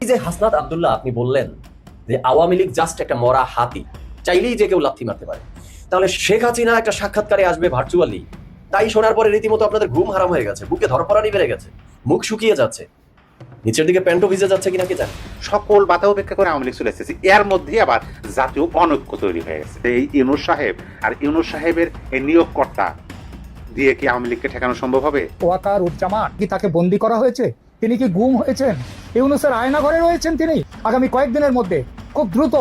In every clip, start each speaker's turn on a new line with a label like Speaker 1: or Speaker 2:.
Speaker 1: এই যে হাসনাত আব্দুল্লাহ আপনি বললেন যে আওয়ামী লীগ জাস্ট একটা মরা হাতি, চাইলেই যে কেউ লাথি মারতে পারে, তাহলে শেখ হাসিনা একটা সাক্ষাৎকারে আসবে ভার্চুয়ালি, তাই শোনার পরে রীতিমতো আপনাদের ঘুম হারাম হয়ে গেছে, বুকে ধরপড়ানি বেড়ে গেছে, মুখ শুকিয়ে যাচ্ছে, নিচের দিকে প্যান্টও ভিজে যাচ্ছে কিনা কে জানে।
Speaker 2: সকল বাধা উপেক্ষা করে আওয়ামী লীগ চলে এসেছে, এর মধ্যে আবার জাতীয় অনৈক্য তৈরি হয়ে গেছে। এই ইউনূস সাহেব আর ইউনূস সাহেবের এই নিয়োগকর্তা দিয়ে কি আওয়ামী লীগকে ঠেকানো সম্ভব হবে?
Speaker 3: ওয়াকার উজ্জামান কি তাকে বন্দি করা হয়েছে? তিনি কি গুম হয়েছেন? ইউনূসের আয়না ঘরে রয়েছেন তিনি। আগামী কয়েকদিনের মধ্যে খুব দ্রুত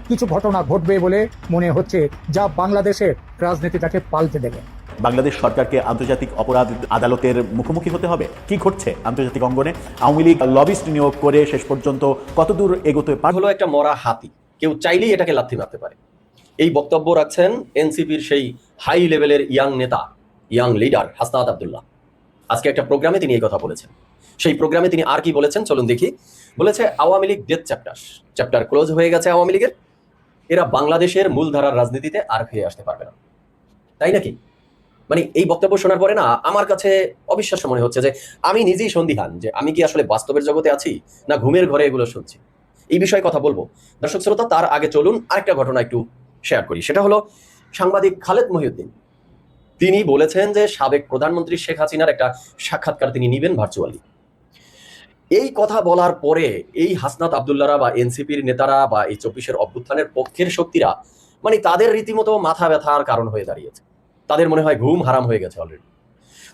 Speaker 3: কিছু ঘটনা ঘটবে বলে মনে হচ্ছে, যা বাংলাদেশের রাজনীতিটাকে পাল্টে দেবে।
Speaker 4: বাংলাদেশ সরকারকে আন্তর্জাতিক অপরাধ আদালতের মুখোমুখি হতে হবে। কি ঘটছে আন্তর্জাতিক অঙ্গনে? আওয়ামী লীগ লবিস্ট নিয়োগ করে শেষ পর্যন্ত কতদূর এগোতে পারে?
Speaker 1: হলো একটা মরা হাতি, কেউ চাইলেই এটাকে লাথি মারতে পারে। এই বক্তব্য রাখছেন এনসিপির সেই হাই লেভেলের ইয়াং নেতা, ইয়াং লিডার হাসনাত আব্দুল্লাহ। আজকে একটা প্রোগ্রামে তিনি এই কথা বলেছেন। সেই প্রোগ্রামে তিনি আর কি বলেছেন চলুন দেখি। বলেছে Awami League death chapter close হয়ে গেছে আওয়ামী লীগের, এরা বাংলাদেশের মূলধারার রাজনীতিতে আর ফিরে আসতে পারবে না। তাই নাকি? মানে এই বক্তব্য শোনার পরে না আমার কাছে অবিশ্বাস্য মনে হচ্ছে যে আমি নিজেই সন্দিহান যে আমি কি আসলে বাস্তবের জগতে আছি না ঘুমের ঘরে এগুলো শুনছি। এই বিষয়ে কথা বলবো দর্শক শ্রোতা, তার আগে চলুন আরেকটা ঘটনা একটু শেয়ার করি। সেটা হলো সাংবাদিক খালেদ মহিউদ্দিন, তিনি বলেছেন যে সাবেক প্রধানমন্ত্রী শেখ হাসিনার একটা সাক্ষাৎকার তিনি নিবেন ভার্চুয়ালি। এই কথা বলার পরে এই হাসনাত আব্দুল্লাহরা বা এনসিপির নেতারা বা এই 24-এর অভ্যুত্থানের পক্ষের শক্তিরা মানে তাদের রীতিমতো মাথা ব্যথার কারণ হয়ে দাঁড়িয়েছে, তাদের মনে হয় ঘুম হারাম হয়ে গেছে অলরেডি।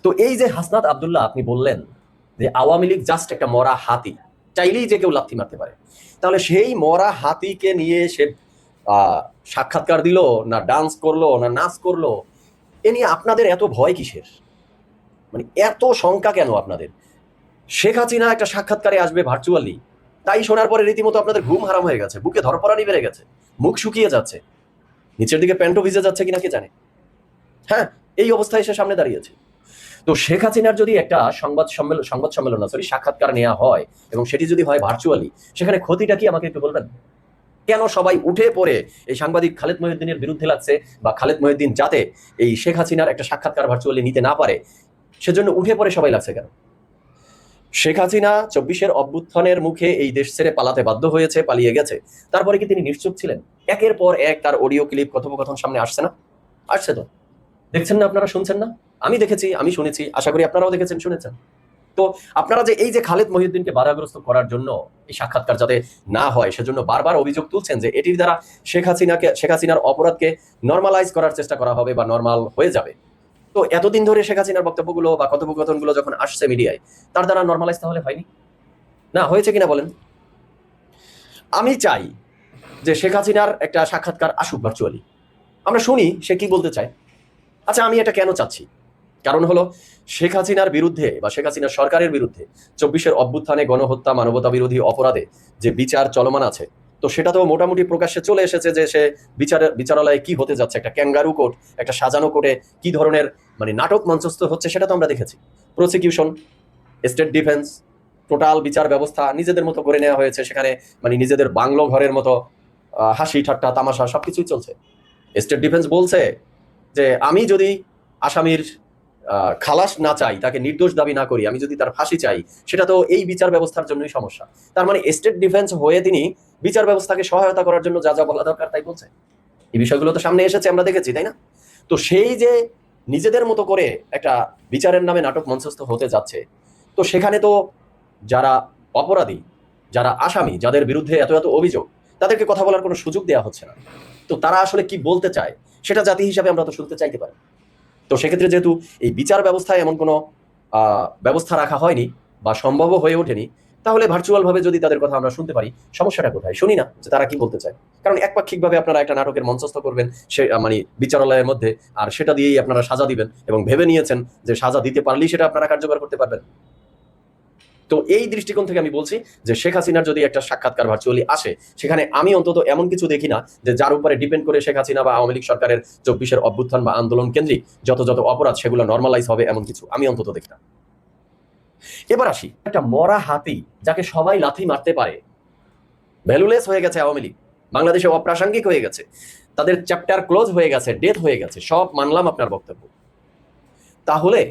Speaker 1: তো এই যে হাসনাত আব্দুল্লাহ আপনি বললেন যে আওয়ামী লীগ জাস্ট একটা মরা হাতি, চাইলেই যে কেউ লাথি মারতে পারে, তাহলে সেই মরা হাতিকে নিয়ে সে সাক্ষাৎকার দিল না ডান্স করলো না নাচ করলো, এ নিয়ে আপনাদের এত ভয় কিসের? মানে এত শঙ্কা কেন আপনাদের? শেখ হাসিনা একটা সাক্ষাৎকারে আসবে ভার্চুয়ালি, তাই শোনার পরে রীতিমতো আপনাদের ঘুম হারাম হয়ে গেছে, বুকে ধরপড়ানি বেড়ে গেছে, মুখ শুকিয়ে যাচ্ছে, নিচের দিকে প্যান্টও ভিজে যাচ্ছে কিনা কে জানে। হ্যাঁ, এই অবস্থায় এসে সামনে দাঁড়িয়েছে। তো শেখ হাসিনার যদি একটা সংবাদ সম্মেলন সাক্ষাৎকার নেওয়া হয় এবং সেটি যদি হয় ভার্চুয়ালি, সেখানে ক্ষতিটা কি আমাকে একটু বলবেন? কেন সবাই উঠে পড়ে এই সাংবাদিক খালেদ মহিউদ্দিনের বিরুদ্ধে লাগছে, বা খালেদ মহিউদ্দিন যাতে এই শেখ হাসিনার একটা সাক্ষাৎকার ভার্চুয়ালি নিতে না পারে সেজন্য উঠে পড়ে সবাই লাগছে কেন? শেখ হাসিনা 24-এর অভ্যুত্থানের মুখে এই দেশ ছেড়ে পালাতে বাধ্য হয়েছে, পালিয়ে গেছে, তারপরে কি তিনি নিশ্চুপ ছিলেন? একের পর এক তার অডিও ক্লিপ কথোপকথন সামনে আসছে না? আসছে তো, দেখছেন না আপনারা, শুনছেন না? আমি দেখেছি, আমি শুনেছি, আশা করি আপনারাও দেখেছেন শুনেছেন। তো আপনারা যে এই যে খালেদ মহিউদ্দিনকে বাধাগ্রস্ত করার জন্য এই সাক্ষাৎকার যাতে না হয় সেজন্য বারবার অভিযোগ তুলছেন যে এটির দ্বারা শেখ হাসিনার অপরাধকে নর্মালাইজ করার চেষ্টা করা হবে বা নর্মাল হয়ে যাবে। তো এতদিন ধরে শেখ হাসিনার বক্তব্যগুলো বা কথোপকথনগুলো যখন আসছে মিডিয়ায়, তার দ্বারা নর্মালাইজ তাহলে হয়নি? না হয়েছে কিনা বলেন? আমি চাই যে শেখ হাসিনার একটা সাক্ষাৎকার আসুক ভার্চুয়ালি, আমরা শুনি সে কি বলতে চায়। আচ্ছা, আমি এটা কেন চাচ্ছি? কারণ হলো শেখ হাসিনার বিরুদ্ধে বা শেখ হাসিনার সরকারের বিরুদ্ধে 24-এর অভ্যুত্থানে গণহত্যা, মানবতা বিরোধী অপরাধে যে বিচার চলমান আছে, তো সেটা তো মোটামুটি প্রকাশ্যে চলে এসেছে যে সে বিচারালয়ে কি হতে যাচ্ছে, একটা ক্যাঙ্গারু কোর্ট, একটা সাজানো কোর্টে কি ধরনের মানে নাটক মঞ্চস্থ হচ্ছে সেটা তো আমরা দেখেছি। প্রসিকিউশন, স্টেট ডিফেন্স, টোটাল বিচার ব্যবস্থা নিজেদের মতো করে নেওয়া হয়েছে, সেখানে মানে নিজেদের বাংলো ঘরের মতো হাসি ঠাট্টা তামাশা সবকিছুই চলছে। স্টেট ডিফেন্স বলছে যে আমি যদি আসামির খালাস না চাই, তাকে নির্দোষ দাবি না করি, আমি যদি তার ফাঁসি চাই, সেটা তো এই বিচার ব্যবস্থার জন্যই সমস্যা। তার মানে স্টেট ডিফেন্স হয়ে তিনি বিচার ব্যবস্থাকে সহায়তা করার জন্য যা যা বলা দরকার তাই বলছে। এই বিষয়গুলো তো সামনে এসেছে, আমরা দেখেছি, তাই না? তো সেই যে নিজেদের মতো করে একটা বিচারের নামে নাটক মঞ্চস্থ হতে যাচ্ছে, তো সেখানে তো যারা অপরাধী, যারা আসামি, যাদের বিরুদ্ধে এত এত অভিযোগ, তাদেরকে কথা বলার কোনো সুযোগ দেওয়া হচ্ছে না। তো তারা আসলে কি বলতে চায় সেটা জাতি হিসাবে আমরা তো শুনতে চাইতে পারি। তো সেক্ষেত্রে যেহেতু এই বিচার ব্যবস্থায় এমন কোনো ব্যবস্থা রাখা হয়নি বা সম্ভবও হয়ে ওঠেনি, তাহলে ভার্চুয়াল ভাবে যদি তাদের কথা আমরা শুনতে পারি, সমস্যাটা কোথায়? শুনি না যে তারা কি বলতে চায়। কারণ একপাক্ষিকভাবে আপনারা একটা নাটকের মঞ্চস্থ করবেন সে মানে বিচারালয়ের মধ্যে, আর সেটা দিয়েই আপনারা সাজা দিবেন এবং ভেবে নিয়েছেন যে সাজা দিতে পারলেই সেটা আপনারা কার্যকর করতে পারবেন। তো এই দৃষ্টিকোণ থেকে আমি বলছি যে শেখ হাসিনার যদি একটা সাক্ষাৎকার ভার্চুয়ালি আসে, সেখানে আমি অন্তত এমন কিছু দেখি না যে যার উপরে ডিপেন্ড করে শেখ হাসিনা বা আওয়ামী লীগ সরকারের 24-এর অভ্যুত্থান বা আন্দোলন কেন্দ্রিক যত যত অপরাধ সেগুলো নর্মালাইজ হবে, এমন কিছু আমি অন্তত দেখি না। এবার আসি, একটা মরা হাতি যাকে সবাই লাথি মারতে পারে, ভ্যালুলেস হয়ে গেছে আওয়ামী লীগ, বাংলাদেশে অপ্রাসঙ্গিক হয়ে গেছে, তাদের চ্যাপ্টার ক্লোজ হয়ে গেছে, ডেথ হয়ে গেছে, সব মানলাম আপনার বক্তব্য। তাহলে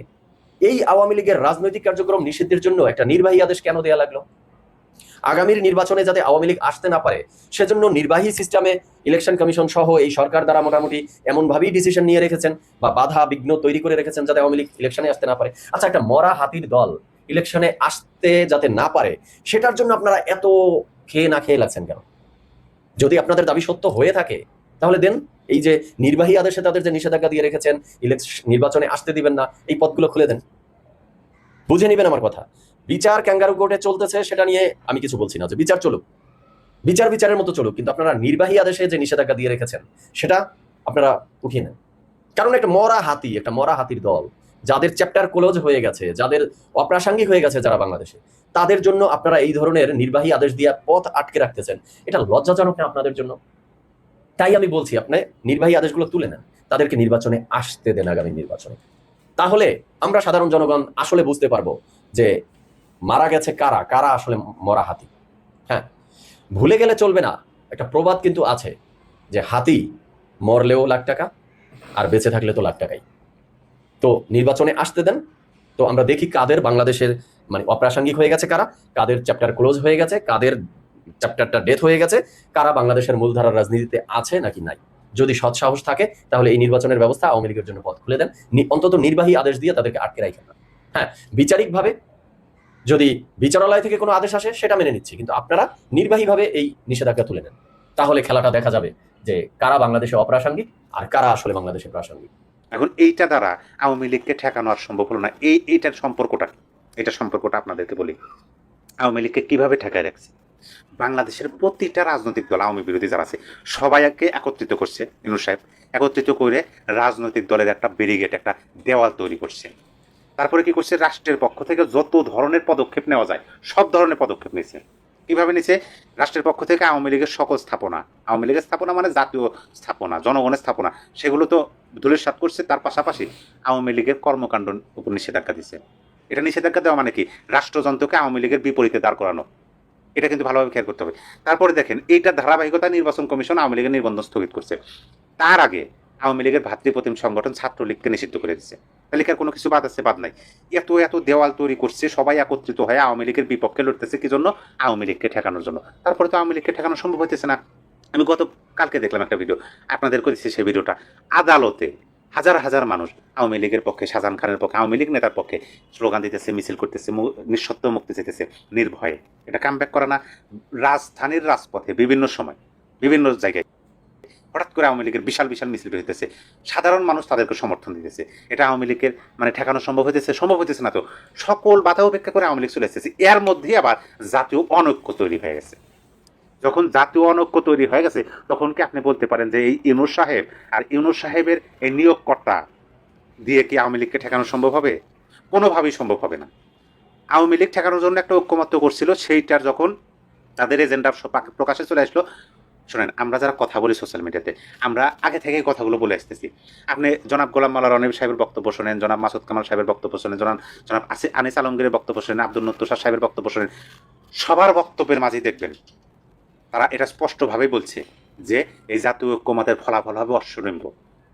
Speaker 1: এই আওয়ামী লীগের রাজনৈতিক কার্যক্রম নিষিদ্ধের জন্য একটা নির্বাহী আদেশ কেন দেয়া লাগলো? আগামীর নির্বাচনে যাতে আওয়ামী লীগ আসতে না পারে সেজন্য নির্বাহী সিস্টেমে ইলেকশন কমিশন সহ এই সরকার দ্বারা মোটামুটি এমনভাবেই ডিসিশন নিয়ে রেখেছেন বা বাধা বিঘ্ন তৈরি করে রেখেছেন যাতে আওয়ামী লীগ ইলেকশনে আসতে না পারে। আচ্ছা, একটা মরা হাতির দল ইলেকশনে আসতে যাতে না পারে সেটার জন্য আপনারা এত খেয়ে না খেয়ে লাগছেন কেন? যদি আপনাদের দাবি সত্য হয়ে থাকে তাহলে দেন, এই যে নির্বাহী আদেশে তাদের যে নিষেধাজ্ঞা দিয়ে রেখেছেন নির্বাচনে আসতে দিবেন না, এই পথগুলো খুলে দেন। বুঝে নিবেন আমার কথা। বিচার ক্যাঙ্গারু কোর্টে চলতেছে, সেটা নিয়ে আমি কিছু বলছি না, যে বিচার চলুক, বিচারের মতো চলুক, কিন্তু আপনারা নির্বাহী আদেশে যে নিষেধাজ্ঞা দিয়ে রেখেছেন সেটা আপনারা উঠিয়ে নেন। কারণ একটা মরা হাতির দল, যাদের চ্যাপ্টার ক্লোজ হয়ে গেছে, যাদের অপ্রাসঙ্গিক হয়ে গেছে যারা বাংলাদেশে, তাদের জন্য আপনারা এই ধরনের নির্বাহী আদেশ দিয়ে পথ আটকে রাখতেছেন। এটা লজ্জাজনক না আপনাদের জন্য? তাই আমি বলছি, আপনি নির্বাহী আদেশগুলো তুলে নেন, তাদেরকে নির্বাচনে আসতে দেন আগামী নির্বাচনে। তাহলে আমরা সাধারণ জনগণ আসলে বুঝতে পারবো যে মারা গেছে কারা, কারা আসলে মরা হাতি। হ্যাঁ, ভুলে গেলে চলবে না, একটা প্রবাদ কিন্তু আছে যে হাতি মরলেও লাখ টাকা আর বেঁচে থাকলে তো লাখ টাকাই। তো নির্বাচনে আসতে দেন, তো আমরা দেখি কাদের বাংলাদেশের মানে অপ্রাসঙ্গিক হয়ে গেছে, কারা কাদের চ্যাপ্টার ক্লোজ হয়ে গেছে, কাদের চ্যাপ্টারটা ডেথ হয়ে গেছে, কারা বাংলাদেশের মূলধারার রাজনীতিতে আছে নাকি নাই। যদি সৎসাহস থাকে তাহলে এই নির্বাচনের ব্যবস্থা আওয়ামী লীগের জন্য পথ খুলে দেন, অন্তত নির্বাহী আদেশ দিয়ে তাদেরকে আটকে রাখেন না। হ্যাঁ, বিচারিকভাবে যদি বিচারালয় থেকে কোনো আদেশ আসে সেটা মেনে নিচ্ছি, কিন্তু আপনারা নির্বাহীভাবে এই নিষেধাজ্ঞা তুলে নেন, তাহলে খেলাটা দেখা যাবে যে কারা বাংলাদেশে অপ্রাসঙ্গিক আর কারা আসলে বাংলাদেশে প্রাসঙ্গিক।
Speaker 2: এখন এইটা দ্বারা আওয়ামী লীগকে ঠেকানো আর সম্ভব হলো না। এইটার সম্পর্কটা কি? এটা সম্পর্কটা আপনাদেরকে বলি। আওয়ামী লীগকে কিভাবে ঠেকায় রাখছে? বাংলাদেশের প্রতিটা রাজনৈতিক দল, আওয়ামী বিরোধী যারা আছে সবাইকে একত্রিত করছে ইউনূস সাহেব, একত্রিত করে রাজনৈতিক দলের একটা ব্যারিকেড, একটা দেওয়াল তৈরি করছে। তারপরে কি করছে? রাষ্ট্রের পক্ষ থেকে যত ধরনের পদক্ষেপ নেওয়া যায় সব ধরনের পদক্ষেপ নিয়েছে। কিভাবে নিচ্ছে? রাষ্ট্রের পক্ষ থেকে আওয়ামী লীগের সকল স্থাপনা, আওয়ামী লীগের স্থাপনা মানে জাতীয় স্থাপনা, জনগণের স্থাপনা, সেগুলো তো ধূলিসাৎ করছে। তার পাশাপাশি আওয়ামী লীগের কর্মকাণ্ড উপর নিষেধাজ্ঞা দিচ্ছে। এটা নিষেধাজ্ঞা দেওয়া মানে কি? রাষ্ট্রযন্ত্রকে আওয়ামী লীগের বিপরীতে দাঁড় করানো। এটা কিন্তু ভালোভাবে খেয়াল করতে হবে। তারপরে দেখেন, এইটার ধারাবাহিকতা নির্বাচন কমিশন আওয়ামী লীগের নিবন্ধন স্থগিত করছে। তার আগে আওয়ামী লীগের ভাতৃপ্রতিম সংগঠন ছাত্রলীগকে নিষিদ্ধ করে দিচ্ছে। তালিকার কোনো কিছু বাদ আছে? বাদ নাই। এত দেওয়াল তৈরি করছে, সবাই একত্রিত হয়ে আওয়ামী লীগের বিপক্ষে লড়তেছে কি জন্য? আওয়ামী লীগকে ঠেকানোর জন্য। তারপরে তো আওয়ামী লীগকে ঠেকানো সম্ভব হইতেছে না। আমি কালকে দেখলাম একটা ভিডিও, আপনাদের করেছি সেই ভিডিওটা। আদালতে হাজার হাজার মানুষ আওয়ামী লীগের পক্ষে, শাহজাহান খানের পক্ষে, আওয়ামী লীগ নেতার পক্ষে স্লোগান দিতেছে, মিছিল করতেছে, নিঃশর্ত মুক্তি চাইতেছে নির্ভয়ে। এটা কামব্যাক করা না? রাজধানীর রাজপথে বিভিন্ন সময় বিভিন্ন জায়গায় হঠাৎ করে আওয়ামী লীগের বিশাল মিছিল বের হইতেছে, সাধারণ মানুষ তাদেরকে সমর্থন দিতেছে। এটা আওয়ামী লীগের মানে ঠেকানো সম্ভব হইতেছে না। তো সকল বাধা উপেক্ষা করে আওয়ামী লীগ চলে এসেছে। এর মধ্যে আবার জাতীয় অনৈক্য তৈরি হয়ে গেছে। যখন জাতীয় অনৈক্য তৈরি হয়ে গেছে তখন কি আপনি বলতে পারেন যে এই ইউনূস সাহেব আর ইউনূস সাহেবের এই নিয়োগকর্তা দিয়ে কি আওয়ামী লীগকে ঠেকানো সম্ভব হবে? কোনোভাবেই সম্ভব হবে না। আওয়ামী লীগ ঠেকানোর জন্য একটা ঐক্যমত্য করছিল, সেইটার যখন তাদের এজেন্ডা প্রকাশে চলে আসলো, শোনেন, আমরা যারা কথা বলি সোশ্যাল মিডিয়াতে, আমরা আগে থেকেই কথাগুলো বলে আসতেছি। আপনি জনাব গোলাম মাওলা রনি সাহেবের বক্তব্য শোনেন, জনাব মাসুদ কামাল সাহেবের বক্তব্য শোনেন, জনাব আনিস আলমগীরের বক্তব্য শোনেন, আব্দুল নত্তুর সাহেবের বক্তব্য শোনেন, সবার বক্তব্যের মাঝেই দেখবেন তারা এটা স্পষ্টভাবেই বলছে যে এই জাতীয় ঐক্যমতের ফলাফল হবে অশ্বডিম্ব,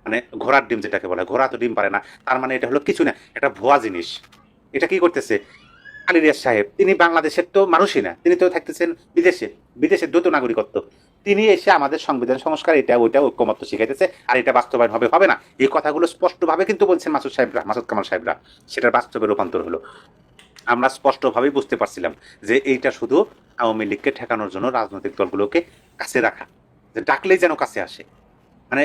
Speaker 2: মানে ঘোড়ার ডিম যেটাকে বলে। ঘোড়া তো ডিম পারে না, তার মানে এটা হলো কিছু না, এটা ভুয়া জিনিস। এটা কি করতেছে আলী রিয়াজ সাহেব? তিনি বাংলাদেশের তো মানুষই না, তিনি তো থাকতেছেন বিদেশের দ্বৈত নাগরিকত্ব। তিনি এসে আমাদের সংবিধান সংস্কার এটা ওইটা ঐক্যমত্য শিখাইতেছে, আর এটা বাস্তবায়ন হবে না। এই কথাগুলো স্পষ্টভাবে কিন্তু বলছেন মাসুদ কামাল সাহেবরা। সেটার বাস্তবে রূপান্তর হলো। আমরা স্পষ্টভাবেই বুঝতে পারছিলাম যে এইটা শুধু আওয়ামী লীগকে ঠেকানোর জন্য রাজনৈতিক দলগুলোকে কাছে রাখা, যে ডাকলেই যেন কাছে আসে, মানে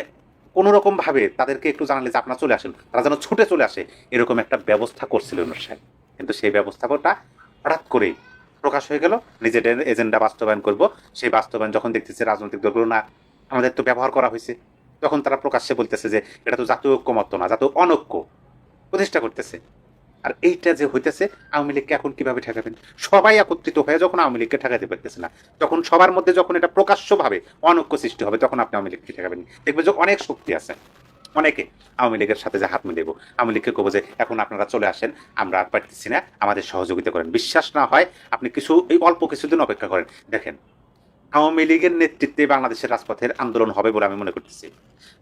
Speaker 2: কোনো রকম ভাবে তাদেরকে একটু জানালে যে আপনারা চলে আসেন, তারা যেন ছুটে চলে আসে, এরকম একটা ব্যবস্থা করছিল ইউনূস সাহেব। কিন্তু সেই ব্যবস্থাপনাটা হঠাৎ করেই প্রকাশ হয়ে গেল, নিজেদের এজেন্ডা বাস্তবায়ন করব। সেই বাস্তবায়ন যখন দেখতেছে রাজনৈতিক দলগুলো না, আমাদের তো ব্যবহার করা হয়েছে, তখন তারা প্রকাশ্যে বলতেছে যে এটা তো জাতীয় ঐক্যমত্য না, জাতীয় অনৈক্য প্রতিষ্ঠা করতেছে। আর এইটা যে হইতেছে, আওয়ামী লীগকে এখন কিভাবে ঠেকাবেন? সবাই একত্রিত হয়ে যখন আওয়ামী লীগকে ঠেকাতে পারতেছে না, তখন সবার মধ্যে যখন এটা প্রকাশ্যভাবে অনৈক্য সৃষ্টি হবে, তখন আপনি আওয়ামী লীগকে ঠেকাবেন। দেখবেন যে অনেক শক্তি আছে, অনেকে আওয়ামী লীগের সাথে যে হাত মিলাবো, আওয়ামী লীগকে কবো যে এখন আপনারা চলে আসেন, আমরা আর পারতেছি না, আমাদের সহযোগিতা করেন। বিশ্বাস না হয় আপনি এই অল্প কিছুদিন অপেক্ষা করেন, দেখেন আওয়ামী লীগের নেতৃত্বে বাংলাদেশের রাজপথের আন্দোলন হবে বলে আমি মনে করতেছি।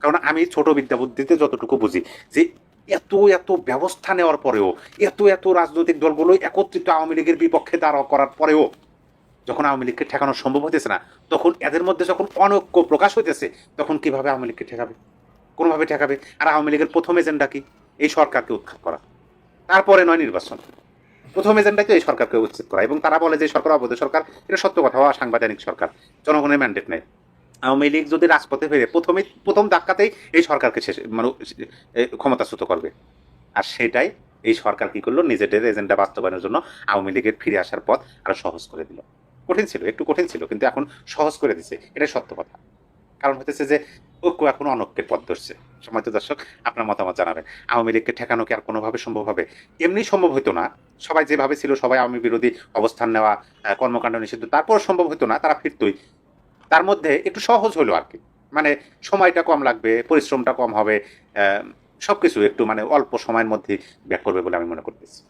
Speaker 2: কারণ আমি ছোট বিদ্যা বুদ্ধিতে যতটুকু বুঝি, যে এত ব্যবস্থা নেওয়ার পরেও, এত রাজনৈতিক দলগুলো একত্রিত আওয়ামী লীগের বিপক্ষে দাঁড়া করার পরেও যখন আওয়ামী লীগকে ঠেকানো সম্ভব হইতেছে না, তখন এদের মধ্যে যখন অনৈক্য প্রকাশ হইতেছে, তখন কিভাবে আওয়ামী লীগকে ঠেকাবে? কোনোভাবে ঠেকাবে। আর আওয়ামী লীগের প্রথম এজেন্ডা কি? এই সরকারকে উৎখাত করা, তারপরে নয় নির্বাচন। প্রথম এজেন্ডাকে এই সরকারকে উচ্ছেদ করা, এবং তারা বলে যে সরকার অবৈধ সরকার। এটা সত্য কথা, সাংবিধানিক সরকার, জনগণের ম্যান্ডেট নেই। আওয়ামী লীগ যদি রাজপথে ফেরে প্রথম ধাক্কাতেই এই সরকারকে শেষ মানে ক্ষমতাচ্যুত করবে। আর সেটাই এই সরকার কি করলো, নিজেদের এজেন্ডা বাস্তবায়নের জন্য আওয়ামী লীগের ফিরে আসার পথ আরো সহজ করে দিল। কঠিন ছিল, একটু কঠিন ছিল, কিন্তু এখন সহজ করে দিচ্ছে, এটাই সত্য কথা। কারণ হতেছে যে ঐক্য এখন অনৈক্যের পথ ধরছে। সম্মানিত দর্শক, আপনার মতামত জানাবেন। আওয়ামী লীগকে ঠেকানো কি আর কোনোভাবে সম্ভব হবে? এমনি সম্ভব হতো না। সবাই যেভাবে ছিল, সবাই আওয়ামী বিরোধী অবস্থান নেওয়া, কর্মকাণ্ড নিষিদ্ধ, তারপর সম্ভব হতো না, তারা ফিরতই। তার মধ্যে একটু সহজ হলো আর কি, মানে সময়টা কম লাগবে, পরিশ্রমটা কম হবে, সবকিছু একটু মানে অল্প সময়ের মধ্যে ব্যাক করবে বলে আমি মনে করতেছি।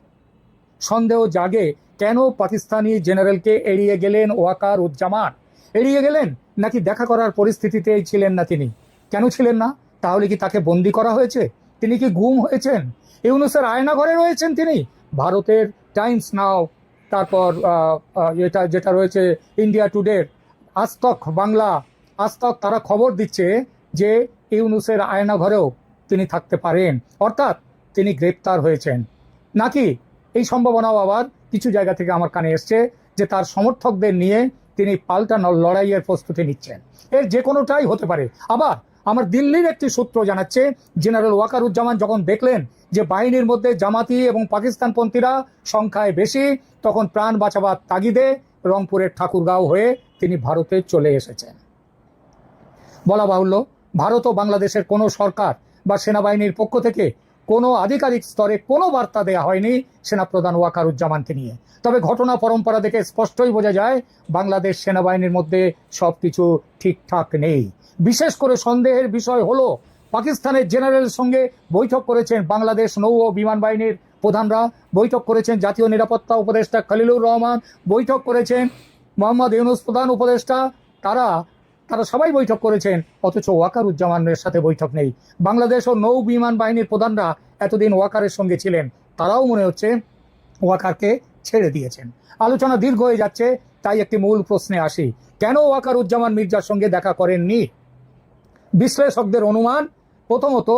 Speaker 3: সন্দেহ জাগে, কেন পাকিস্তানি জেনারেলকে এড়িয়ে গেলেন ওয়াকার উজ্জামান? এড়িয়ে গেলেন নাকি দেখা করার পরিস্থিতিতেই ছিলেন না তিনি? কেন ছিলেন না? তাহলে কি তাকে বন্দি করা হয়েছে? তিনি কি গুম হয়েছেন? ইউনুসের আয়নাঘরে রয়েছেন তিনি? ভারতের টাইমস নাও, তারপর এটা যেটা রয়েছে ইন্ডিয়া টুডে, আজতক বাংলা, আজতক, তারা খবর দিচ্ছে যে ইউনুসের আয়নাঘরেও তিনি থাকতে পারেন, অর্থাৎ তিনি গ্রেপ্তার হয়েছেন। নাকি এই সম্ভাবনাও আবার কিছু জায়গা থেকে আমার কানে এসছে যে তার সমর্থকদের নিয়ে তিনি পাল্টা লড়াইয়ের প্রস্তুতি নিচ্ছেন। এর যে কোনোটাই হতে পারে। আবার আমার দিল্লির একটি সূত্র জানাচ্ছে, জেনারেল ওয়াকারুজ্জামান যখন দেখলেন যে বাহিনীর মধ্যে জামাতি এবং পাকিস্তানপন্থীরা সংখ্যায় বেশি, তখন প্রাণ বাঁচাবার তাগিদে রংপুরের ঠাকুরগাঁও হয়ে তিনি ভারতে চলে এসেছেন। বলা বাহুল্য, ভারত ও বাংলাদেশের কোনো সরকার বা সেনাবাহিনীর পক্ষ থেকে কোনো আধিকারিক স্তরে কোনো বার্তা দেওয়া হয়নি সেনাপ্রধান ওয়াকারুজ্জামানকে নিয়ে। তবে ঘটনা পরম্পরা দেখে স্পষ্টই বোঝা যায় বাংলাদেশ সেনাবাহিনীর মধ্যে সবকিছু ঠিকঠাক নেই। বিশেষ করে সন্দেহের বিষয় হলো, পাকিস্তানের জেনারেলের সঙ্গে বৈঠক করেছেন বাংলাদেশ নৌ ও বিমান বাহিনীর প্রধানরা, বৈঠক করেছেন জাতীয় নিরাপত্তা উপদেষ্টা খলিলুর রহমান, বৈঠক করেছেন মোহাম্মদ ইউনুস প্রধান উপদেষ্টা, তারা সবাই বৈঠক করেছেন, অথচ ওয়াকারুজ্জামানের সাথে বৈঠক নেই। বাংলাদেশ ও নৌ বিমান বাহিনীর প্রধানরা এতদিন ওয়াকারের সঙ্গে ছিলেন, তারাও মনে হচ্ছে ওয়াকারকে ছেড়ে দিয়েছেন। আলোচনা দীর্ঘ হয়ে যাচ্ছে, তাই একটি মূল প্রশ্নে আসি, কেন ওয়াকারুজ্জামান মির্জার সঙ্গে দেখা করেননি? বিশ্লেষকদের অনুমান, প্রথমত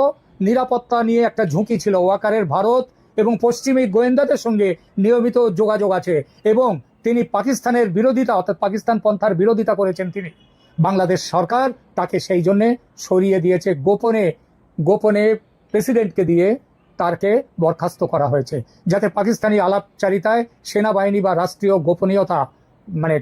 Speaker 3: নিরাপত্তা নিয়ে একটা ঝুঁকি ছিল ওয়াকারের। ভারত এবং পশ্চিমী গোয়েন্দাদের সঙ্গে নিয়মিত যোগাযোগ আছে এবং তিনি পাকিস্তানের বিরোধিতা, অর্থাৎ পাকিস্তান পন্থার বিরোধিতা করেছেন তিনি। বাংলাদেশ সরকার তাকে সেই জন্যে সরিয়ে দিয়েছে, গোপনে প্রেসিডেন্টকে দিয়ে তাকে বরখাস্ত করা হয়েছে, যাতে পাকিস্তানি আলাপচারিতায় সেনাবাহিনী বা রাষ্ট্রীয় গোপনীয়তা মানে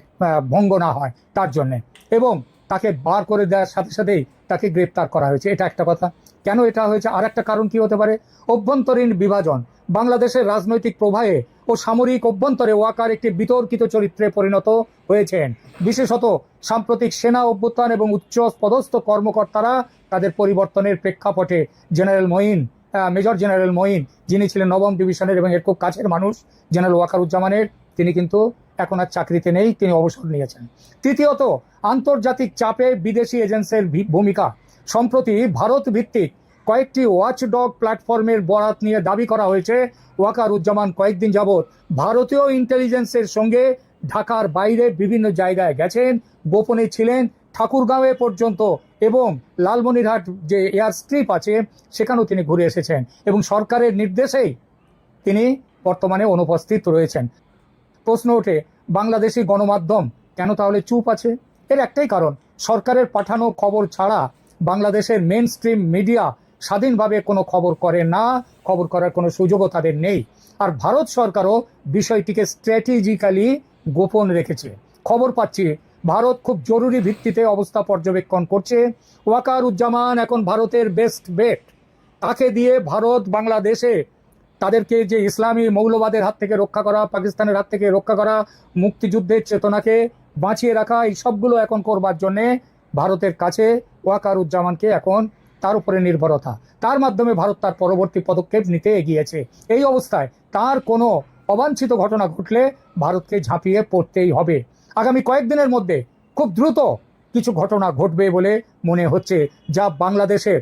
Speaker 3: ভঙ্গ না হয় তার জন্যে। এবং তাকে বার করে দেওয়ার সাথে সাথেই তাকে গ্রেপ্তার করা হয়েছে, এটা একটা কথা। কেন এটা হয়েছে? আর একটা কারণ কি হতে পারে? অভ্যন্তরীণ বিভাজন। বাংলাদেশের রাজনৈতিক প্রবাহে ও সামরিক অভ্যন্তরে ওয়াকার একটি বিতর্কিত চরিত্রে পরিণত হয়েছেন। বিশেষত সাম্প্রতিক সেনা অভ্যুত্থান এবং উচ্চ পদস্থ কর্মকর্তারা তাদের পরিবর্তনের প্রেক্ষাপটে মেজর জেনারেল মঈন, যিনি ছিলেন নবম ডিভিশনের এবং এর খুব কাছের মানুষ জেনারেল ওয়াকারুজ্জামানের, তিনি কিন্তু এখন আর চাকরিতে নেই, তিনি অবসর নিয়েছেন। তৃতীয়ত, আন্তর্জাতিক চাপে বিদেশি এজেন্সির ভূমিকা। সম্প্রতি ভারত ভিত্তিক কয়েকটি ওয়াচডগ প্ল্যাটফর্মের বরাত নিয়ে দাবি করা হয়েছে ওয়াকারুজ্জামান কয়েকদিন যাবৎ ভারতীয় ইন্টেলিজেন্সের সঙ্গে ঢাকার বাইরে বিভিন্ন জায়গায় গেছেন, গোপনে ছিলেন, ঠাকুরগাঁওয়ে পর্যন্ত, এবং লালমনিরহাট যে এয়ার স্ট্রিপ আছে সেখানেও তিনি ঘুরে এসেছেন এবং সরকারের নির্দেশেই তিনি বর্তমানে অনুপস্থিত রয়েছেন। প্রশ্ন ওঠে, বাংলাদেশি গণমাধ্যম কেন তাহলে চুপ আছে? এর একটাই কারণ, সরকারের পাঠানো খবর ছাড়া বাংলাদেশের মেন স্ট্রিম মিডিয়া স্বাধীনভাবে কোনো খবর করে না, খবর করার কোনো সুযোগও তাদের নেই। আর ভারত সরকারও বিষয়টিকে স্ট্র্যাটেজিক্যালি গোপন রেখেছে। খবর পাচ্ছি ভারত খুব জরুরি ভিত্তিতে অবস্থা পর্যবেক্ষণ করছে। ওয়াকারুজ্জামান এখন ভারতের বেস্ট বেট। তাকে দিয়ে ভারত বাংলাদেশে তাদেরকে যে ইসলামী মৌলবাদের হাত থেকে রক্ষা করা, পাকিস্তানের হাত থেকে রক্ষা করা, মুক্তিযুদ্ধের চেতনাকে বাঁচিয়ে রাখা, এই সবগুলো এখন করবার জন্যে ভারতের কাছে ওয়াকারুজ্জামানকে এখন তার উপরে নির্ভরতা, তার মাধ্যমে ভারত তার পরবর্তী পদক্ষেপ নিতে এগিয়েছে। এই অবস্থায় তার কোনো অবাঞ্ছিত ঘটনা ঘটলে ভারতকে ঝাঁপিয়ে পড়তেই হবে। আগামী কয়েকদিনের মধ্যে খুব দ্রুত কিছু ঘটনা ঘটবে বলে মনে হচ্ছে, যা বাংলাদেশের